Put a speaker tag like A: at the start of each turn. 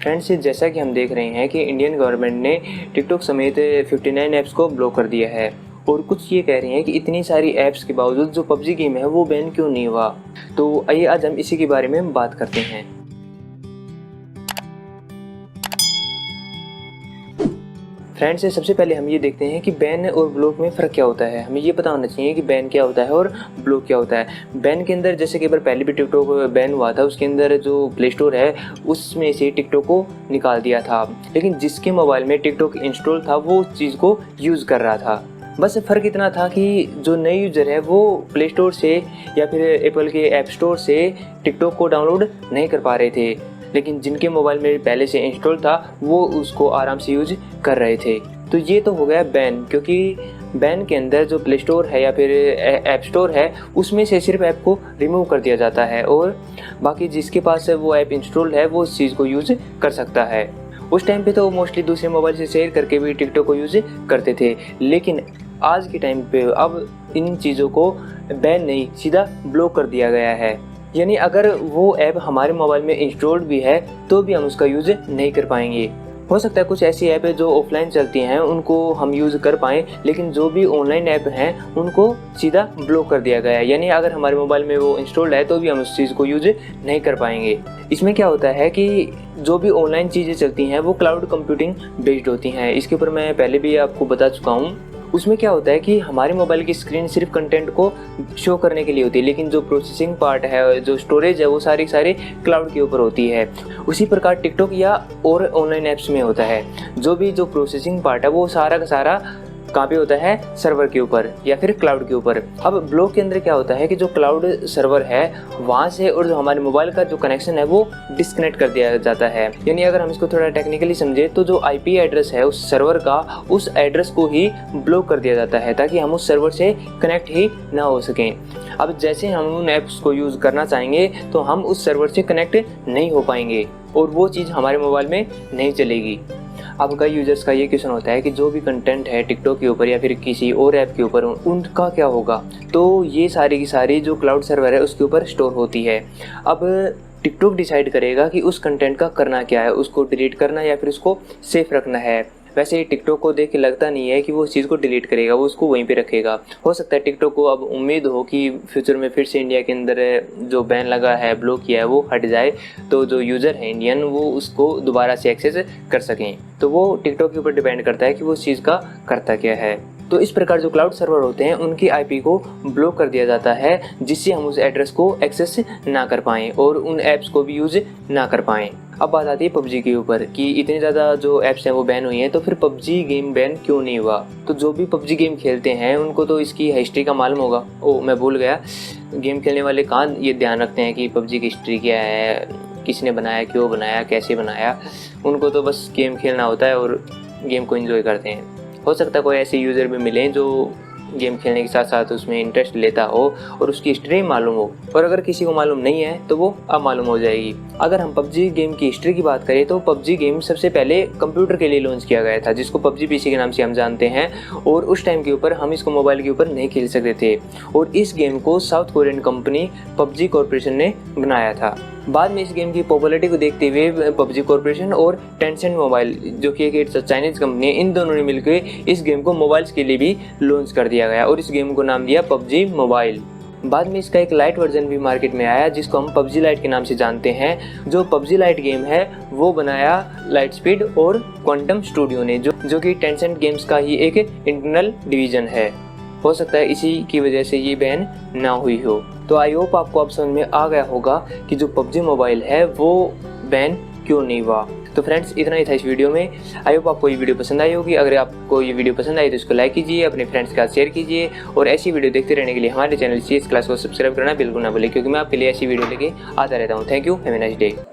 A: Friends, जैसा कि हम देख रहे हैं कि इंडियन गवर्नमेंट ने टिकटॉक समेत 59 ऐप्स को ब्लॉक कर दिया है और कुछ ये कह रहे हैं कि इतनी सारी ऐप्स के बावजूद जो पबजी गेम है वो बैन क्यों नहीं हुआ। तो आइए आज हम इसी के बारे में बात करते हैं। फ्रेंड्स, सबसे पहले हम ये देखते हैं कि बैन और ब्लॉक में फ़र्क क्या होता है। हमें ये पता होना चाहिए कि बैन क्या होता है और ब्लॉक क्या होता है। बैन के अंदर जैसे कि एक बार पहले भी टिकटॉक बैन हुआ था, उसके अंदर जो प्ले स्टोर है उसमें से टिकटॉक को निकाल दिया था, लेकिन जिसके मोबाइल में टिकटॉक इंस्टॉल था वो उस चीज़ को यूज़ कर रहा था। बस फ़र्क इतना था कि जो नए यूज़र है वो प्ले स्टोर से या फिर एप्पल के ऐप स्टोर से टिकटॉक को डाउनलोड नहीं कर पा रहे थे, लेकिन जिनके मोबाइल में पहले से इंस्टॉल था वो उसको आराम से यूज कर रहे थे। तो ये तो हो गया बैन, क्योंकि बैन के अंदर जो प्ले स्टोर है या फिर ऐप स्टोर है उसमें से सिर्फ ऐप को रिमूव कर दिया जाता है और बाकी जिसके पास वो ऐप इंस्टॉल है वो उस चीज़ को यूज़ कर सकता है। उस टाइम पे तो मोस्टली दूसरे मोबाइल से शेयर करके भी टिकटॉक को यूज़ करते थे, लेकिन आज के टाइम पे अब इन चीज़ों को बैन नहीं, सीधा ब्लॉक कर दिया गया है। यानी अगर वो ऐप हमारे मोबाइल में इंस्टॉल्ड भी है तो भी हम उसका यूज़ नहीं कर पाएंगे। हो सकता है कुछ ऐसी ऐप है जो ऑफलाइन चलती हैं उनको हम यूज़ कर पाएँ, लेकिन जो भी ऑनलाइन ऐप हैं उनको सीधा ब्लॉक कर दिया गया है। यानी अगर हमारे मोबाइल में वो इंस्टॉल्ड है तो भी हम उस चीज़ को यूज़ नहीं कर पाएंगे। इसमें क्या होता है कि जो भी ऑनलाइन चीज़ें चलती हैं वो क्लाउड कंप्यूटिंग बेस्ड होती हैं। इसके ऊपर मैं पहले भी आपको बता चुका हूँ। उसमें क्या होता है कि हमारे मोबाइल की स्क्रीन सिर्फ कंटेंट को शो करने के लिए होती है, लेकिन जो प्रोसेसिंग पार्ट है, जो स्टोरेज है, वो सारी क्लाउड के ऊपर होती है। उसी प्रकार टिकटॉक या और ऑनलाइन ऐप्स में होता है, जो भी जो प्रोसेसिंग पार्ट है वो सारा का सारा कहाँ पे होता है, सर्वर के ऊपर या फिर क्लाउड के ऊपर। अब ब्लॉक के अंदर क्या होता है कि जो क्लाउड सर्वर है वहाँ से और जो हमारे मोबाइल का जो कनेक्शन है वो डिस्कनेक्ट कर दिया जाता है। यानी अगर हम इसको थोड़ा टेक्निकली समझे तो जो आईपी एड्रेस है उस सर्वर का, उस एड्रेस को ही ब्लॉक कर दिया जाता है ताकि हम उस सर्वर से कनेक्ट ही ना हो सकें। अब जैसे हम उन ऐप्स को यूज़ करना चाहेंगे तो हम उस सर्वर से कनेक्ट नहीं हो पाएंगे और वो चीज़ हमारे मोबाइल में नहीं चलेगी। अब कई यूजर्स का ये क्वेश्चन होता है कि जो भी कंटेंट है टिकटॉक के ऊपर या फिर किसी और ऐप के ऊपर उनका क्या होगा। तो ये सारी की सारी जो क्लाउड सर्वर है उसके ऊपर स्टोर होती है। अब टिकटॉक डिसाइड करेगा कि उस कंटेंट का करना क्या है, उसको डिलीट करना या फिर उसको सेफ रखना है। वैसे टिकटॉक को देख के लगता नहीं है कि वो उस चीज़ को डिलीट करेगा, वो उसको वहीं पे रखेगा। हो सकता है टिकटॉक को अब उम्मीद हो कि फ्यूचर में फिर से इंडिया के अंदर जो बैन लगा है, ब्लॉक किया है, वो हट जाए तो जो यूज़र है इंडियन वो उसको दोबारा से एक्सेस कर सकें। तो वो टिकटॉक के ऊपर डिपेंड करता है कि वो उस चीज़ का करता क्या है। तो इस प्रकार जो क्लाउड सर्वर होते हैं उनकी आईपी को ब्लॉक कर दिया जाता है, जिससे हम उस एड्रेस को एक्सेस ना कर पाएँ और उन ऐप्स को भी यूज़ ना कर पाएँ। अब बात आती है पबजी के ऊपर कि इतनी ज़्यादा जो ऐप्स हैं वो बैन हुई हैं, तो फिर पबजी गेम बैन क्यों नहीं हुआ। तो जो भी पबजी गेम खेलते हैं उनको तो इसकी हिस्ट्री का मालूम होगा। मैं भूल गया, गेम खेलने वाले कहाँ ये ध्यान रखते हैं कि पबजी की हिस्ट्री क्या है, किसने बनाया, क्यों बनाया, कैसे बनाया। उनको तो बस गेम खेलना होता है और गेम को एंजॉय करते हैं। हो सकता है कोई ऐसे यूज़र भी मिलें जो गेम खेलने के साथ साथ उसमें इंटरेस्ट लेता हो और उसकी हिस्ट्री मालूम हो, और अगर किसी को मालूम नहीं है तो वो अब मालूम हो जाएगी। अगर हम पबजी गेम की हिस्ट्री की बात करें तो पबजी गेम सबसे पहले कंप्यूटर के लिए लॉन्च किया गया था, जिसको पबजी पीसी के नाम से हम जानते हैं, और उस टाइम के ऊपर हम इसको मोबाइल के ऊपर नहीं खेल सकते थे। और इस गेम को south Korean company PUBG corporation ने बनाया था। बाद में इस गेम की पॉपुलैरिटी को देखते हुए पबजी कॉर्पोरेशन और टेंसेंट मोबाइल, जो कि एक चाइनीज कंपनी है, इन दोनों ने मिलकर इस गेम को मोबाइल्स के लिए भी लॉन्च कर दिया गया और इस गेम को नाम दिया पबजी मोबाइल। बाद में इसका एक लाइट वर्जन भी मार्केट में आया जिसको हम पबजी लाइट के नाम से जानते हैं। जो पबजी लाइट गेम है वो बनाया लाइट स्पीड और क्वांटम स्टूडियो ने, जो कि टेंसेंट गेम्स का ही एक इंटरनल डिवीजन है। हो सकता है इसी की वजह से ये बैन ना हुई हो। तो आई होप आपको अब समझ में आ गया होगा कि जो पबजी मोबाइल है वो बैन क्यों नहीं हुआ। तो फ्रेंड्स, इतना ही था इस वीडियो में। आई होप आपको ये वीडियो पसंद आई होगी। अगर आपको ये वीडियो पसंद आई तो इसको लाइक कीजिए, अपने फ्रेंड्स के साथ शेयर कीजिए, और ऐसी वीडियो देखते रहने के लिए हमारे चैनल CS क्लास को सब्सक्राइब करना बिल्कुल ना भूलें, क्योंकि मैं आपके लिए ऐसी वीडियो लेके आता रहता हूँ। Thank you, have a nice day.